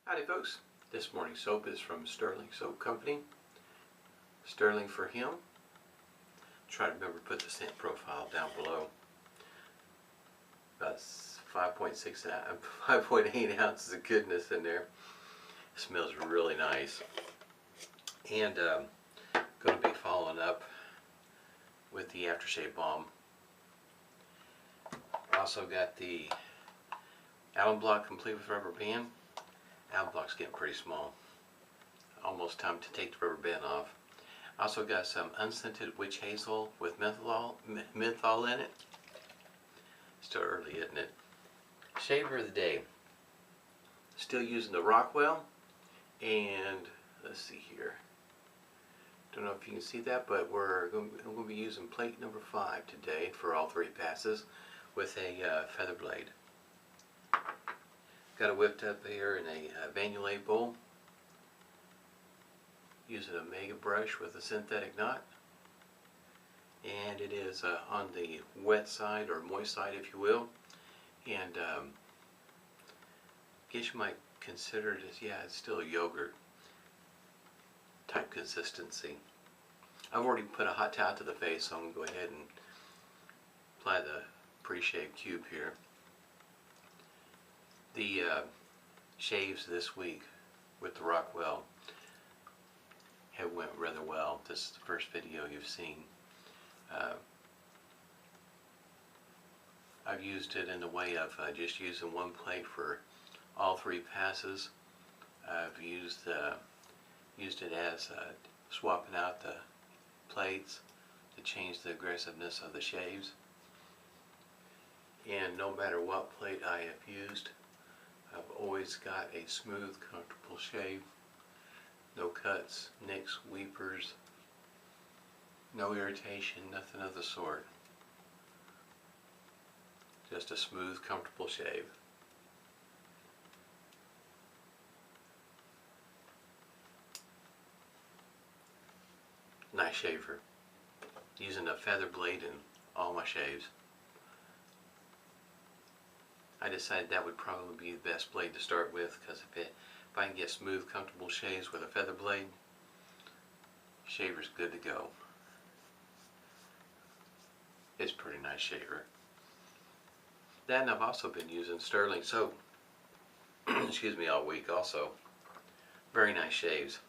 Howdy folks, this morning's soap is from Stirling Soap Company, Stirling For Him. Try to remember to put the scent profile down below. About 5.8 ounces of goodness in there. It smells really nice. And going to be following up with the aftershave balm. Also got the alum block complete with rubber band. Alum block's getting pretty small. Almost time to take the rubber band off. Also got some unscented witch hazel with menthol in it. Still early, isn't it? Shaver of the day. Still using the Rockwell, and let's see here. Don't know if you can see that, but I'm going to be using plate number 5 today for all 3 passes with a feather blade. Got it whipped up here in a vanillin bowl. Using a mega brush with a synthetic knot. And it is on the wet side, or moist side if you will. And I guess you might consider it as, yeah, it's still a yogurt type consistency. I've already put a hot towel to the face, so I'm going to go ahead and apply the Preshave cube here. The shaves this week with the Rockwell have went rather well. This is the first video you've seen. I've used it in the way of just using one plate for all 3 passes. I've used it as swapping out the plates to change the aggressiveness of the shaves. And no matter what plate I have used, I've always got a smooth, comfortable shave. No cuts, nicks, weepers, no irritation, nothing of the sort. Just a smooth, comfortable shave. Nice shaver. Using a feather blade in all my shaves. I decided that would probably be the best blade to start with, because if I can get smooth, comfortable shaves with a feather blade, shaver's good to go. It's a pretty nice shaver. That, and I've also been using Stirling Soap excuse me, all week also. Very nice shaves.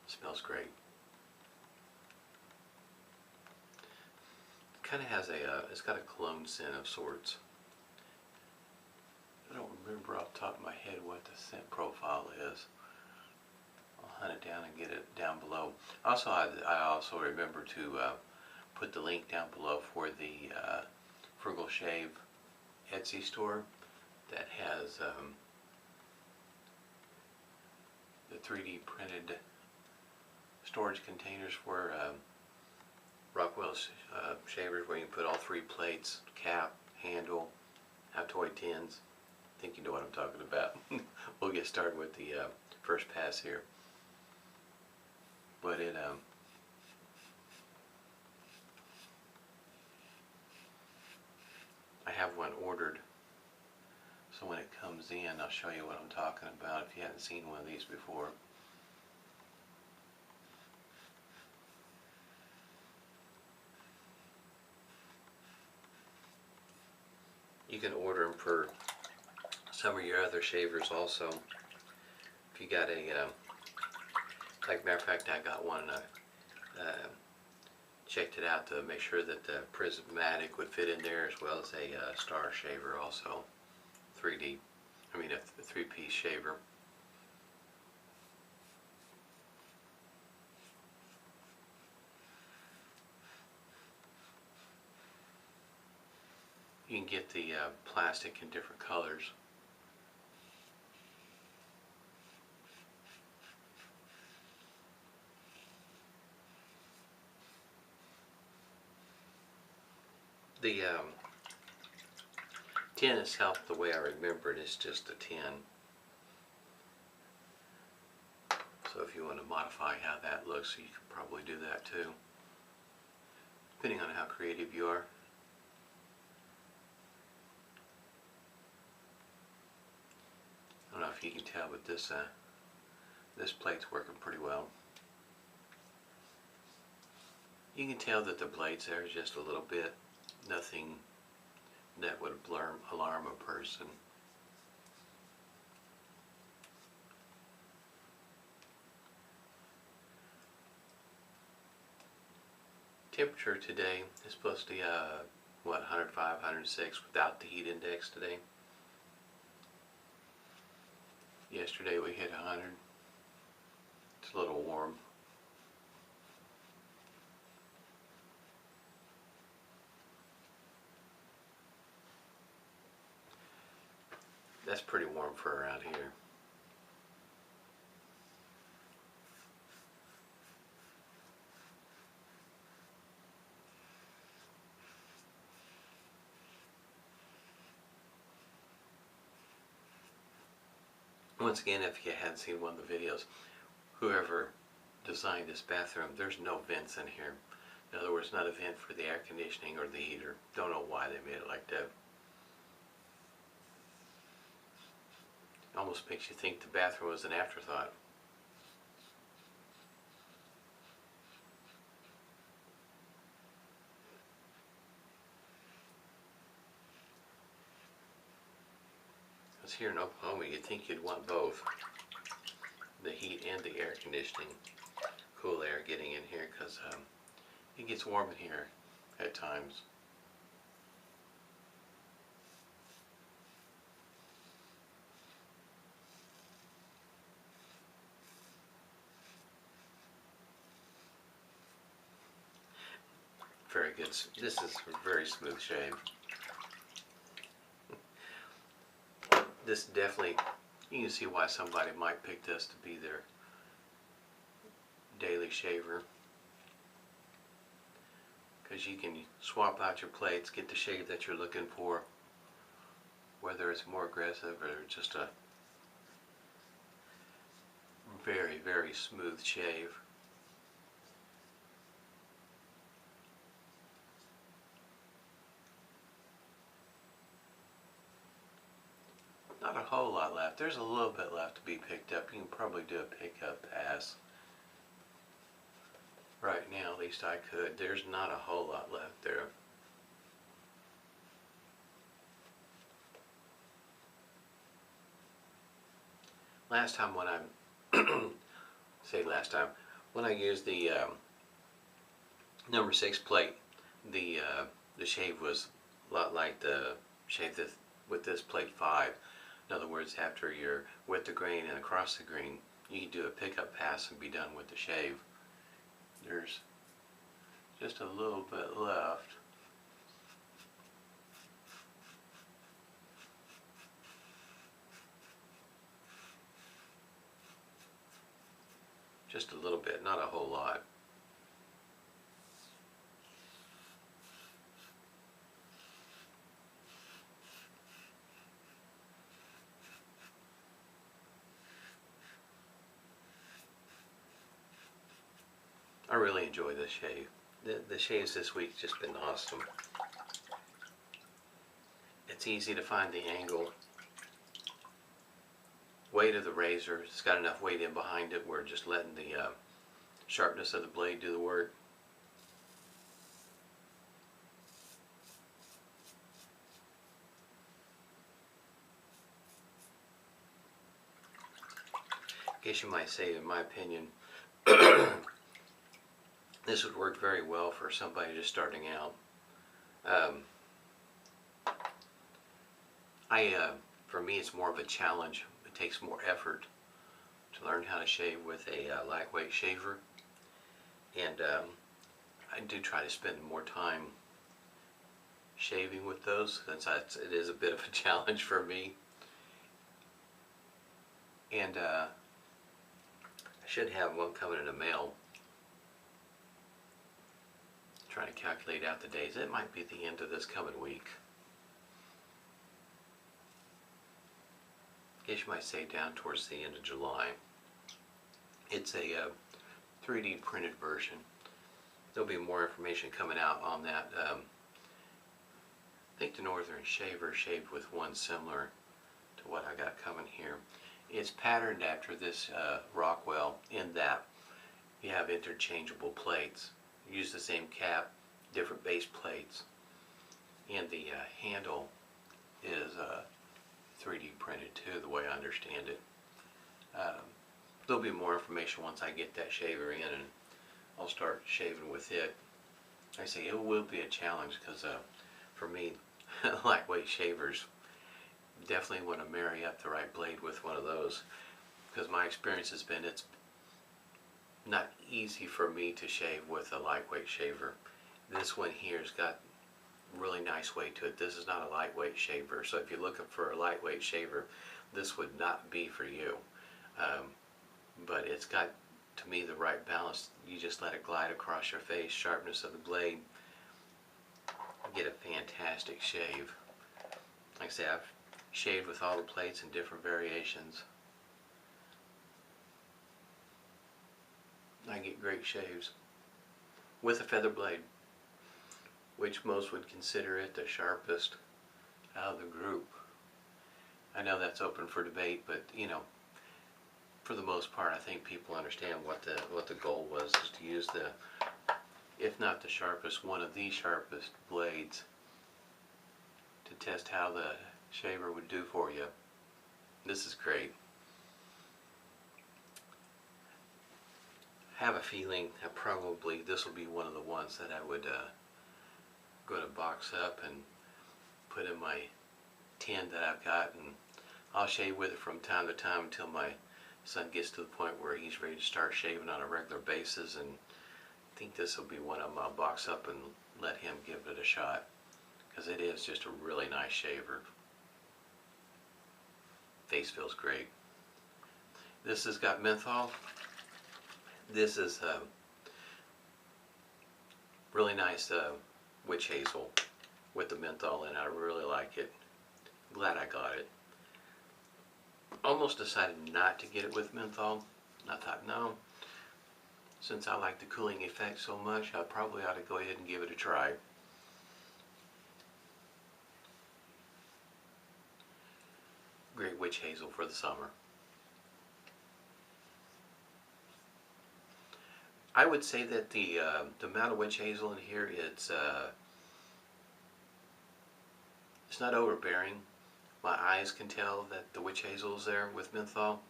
Smells great. Kind of has it's got a cologne scent of sorts. I don't remember off the top of my head what the scent profile is. I'll hunt it down and get it down below. Also, I also remember to put the link down below for the Frugal Shave Etsy store that has the 3D printed storage containers for Rockwell shavers, where you can put all 3 plates, cap, handle, Altoid tins. I think you know what I'm talking about. We'll get started with the first pass here. But I have one ordered, so when it comes in I'll show you what I'm talking about if you haven't seen one of these before. You can order them for some of your other shavers also. If you got a, like matter of fact, I got one, checked it out to make sure that the prismatic would fit in there, as well as a star shaver also. A 3-piece shaver. You can get the plastic in different colors. The tin itself, the way I remember it, is just a tin. So if you want to modify how that looks, you can probably do that too. depending on how creative you are. I don't know if you can tell, but this plate's working pretty well. You can tell that the blades there is just a little bit, nothing that would alarm a person. Temperature today is supposed to be, what, 105, 106 without the heat index today. Yesterday we hit 100. It's a little warm. That's pretty warm for around here. Once again, if you hadn't seen one of the videos, whoever designed this bathroom, there's no vents in here. In other words, not a vent for the air conditioning or the heater. Don't know why they made it like that. Almost makes you think the bathroom was an afterthought. Because here in Oklahoma, you'd think you'd want both. The heat and the air conditioning. Cool air getting in here, because it gets warm in here at times. Very good. This is a very smooth shave. This definitely, you can see why somebody might pick this to be their daily shaver. Because you can swap out your plates, get the shave that you're looking for, whether it's more aggressive or just a very, very smooth shave. Not a whole lot left. There's a little bit left to be picked up. You can probably do a pickup pass. Right now, at least I could. There's not a whole lot left there. Last time when when I used the number 6 plate, the shave was a lot like the shave with this plate 5. In other words, after you're with the grain and across the grain, you can do a pickup pass and be done with the shave. There's just a little bit left. Just a little bit, not a whole lot. I really enjoy this shave. The shaves this week just been awesome. It's easy to find the angle. Weight of the razor, it's got enough weight in behind it. We're just letting the sharpness of the blade do the work. I guess you might say, in my opinion, this would work very well for somebody just starting out. For me, it's more of a challenge. It takes more effort to learn how to shave with a lightweight shaver, and I do try to spend more time shaving with those, since it is a bit of a challenge for me. And I should have one coming in the mail. Trying to calculate out the days. It might be the end of this coming week. I guess you might say down towards the end of July. It's a 3D printed version. there'll be more information coming out on that. I think the Northern Shaver shaved with one similar to what I got coming here. It's patterned after this Rockwell in that you have interchangeable plates. Use the same cap, different base plates, and the handle is 3D printed too, the way I understand it. There'll be more information once I get that shaver in, and I'll start shaving with it. Like I say, it will be a challenge because for me, lightweight shavers, definitely want to marry up the right blade with one of those, because my experience has been it's not easy for me to shave with a lightweight shaver. This one here's got really nice weight to it. This is not a lightweight shaver, so if you're looking for a lightweight shaver, this would not be for you. But it's got, to me, the right balance. You just let it glide across your face, sharpness of the blade, get a fantastic shave. Like I say, I've shaved with all the plates in different variations. I get great shaves with a feather blade, which most would consider it the sharpest out of the group. I know that's open for debate, but you know, for the most part, I think people understand what the goal was, is to use the, if not the sharpest, one of the sharpest blades to test how the shaver would do for you. This is great. I have a feeling that probably this will be one of the ones that I would go to box up and put in my tin that I've got, and I'll shave with it from time to time until my son gets to the point where he's ready to start shaving on a regular basis, and I think this will be one of them I'll box up and let him give it a shot, because it is just a really nice shaver. Face feels great. This has got menthol. This is really nice witch hazel with the menthol in it. I really like it. Glad I got it. Almost decided not to get it with menthol. I thought, no, since I like the cooling effect so much, I probably ought to go ahead and give it a try. Great witch hazel for the summer. I would say that the amount of witch hazel in here, it's not overbearing. My eyes can tell that the witch hazel is there with menthol,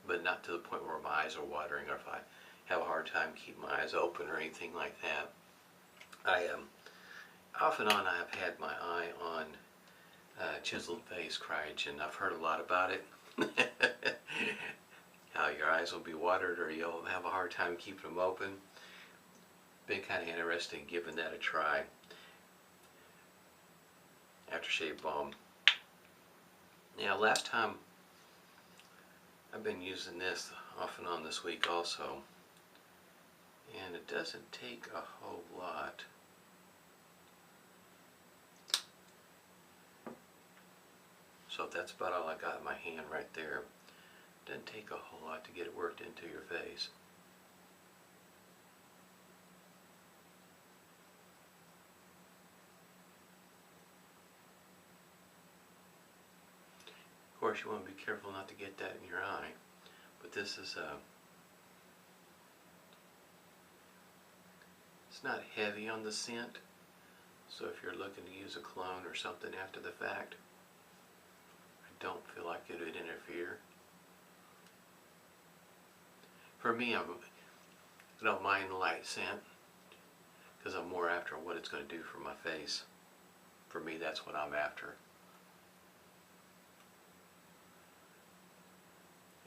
but not to the point where my eyes are watering, or if I have a hard time keeping my eyes open or anything like that. I off and on I have had my eye on chiseled face cryogen. I've heard a lot about it. How your eyes will be watered or you'll have a hard time keeping them open. Been kind of interested in giving that a try. Aftershave balm. Now, last time I've been using this off and on this week also, and it doesn't take a whole lot. So that's about all I got in my hand right there. Doesn't take a whole lot to get it worked into your face. Of course, you want to be careful not to get that in your eye, but this is it's not heavy on the scent, so if you're looking to use a cologne or something after the fact, I don't feel like it would interfere. For me, I don't mind the light scent, because I'm more after what it's going to do for my face. For me, that's what I'm after.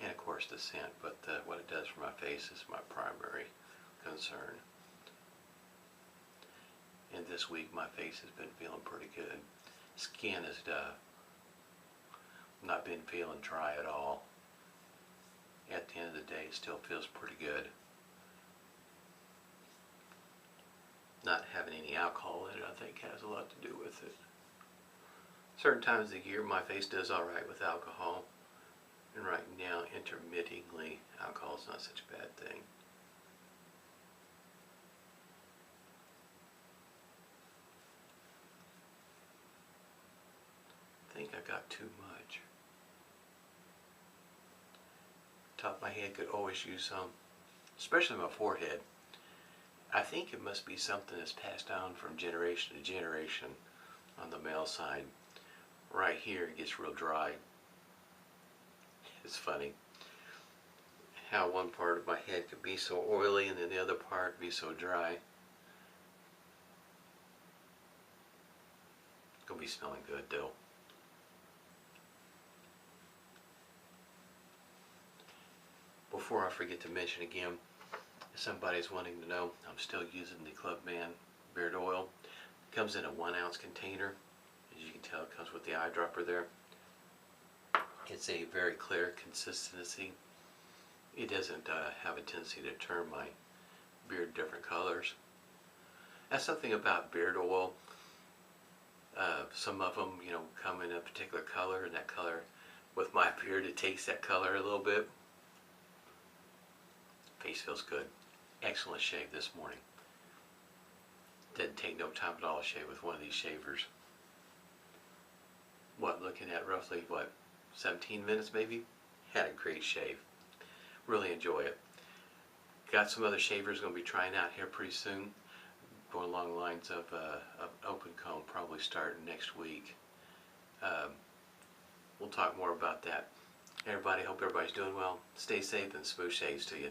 And of course the scent, but what it does for my face is my primary concern. And this week my face has been feeling pretty good. Skin has not been feeling dry at all. At the end of the day, it still feels pretty good. Not having any alcohol in it, I think, has a lot to do with it. Certain times of the year my face does alright with alcohol. And right now, intermittently, alcohol is not such a bad thing. I got too much. Top of my head could always use some, especially my forehead. I think it must be something that's passed down from generation to generation on the male side. Right here it gets real dry. It's funny how one part of my head could be so oily and then the other part be so dry. It's gonna be smelling good though. Before I forget to mention again, if somebody's wanting to know, I'm still using the Clubman beard oil. It comes in a 1 ounce container. As you can tell, it comes with the eyedropper there. It's a very clear consistency. It doesn't have a tendency to turn my beard different colors. That's something about beard oil. Some of them, you know, come in a particular color, and that color, with my beard, it takes that color a little bit. Face feels good. Excellent shave this morning. Didn't take no time at all to shave with one of these shavers. What, looking at roughly, 17 minutes maybe? Had a great shave. Really enjoy it. Got some other shavers going to be trying out here pretty soon. Going along the lines of open comb, probably starting next week. We'll talk more about that. Everybody, hope everybody's doing well. Stay safe and smooth shaves to you.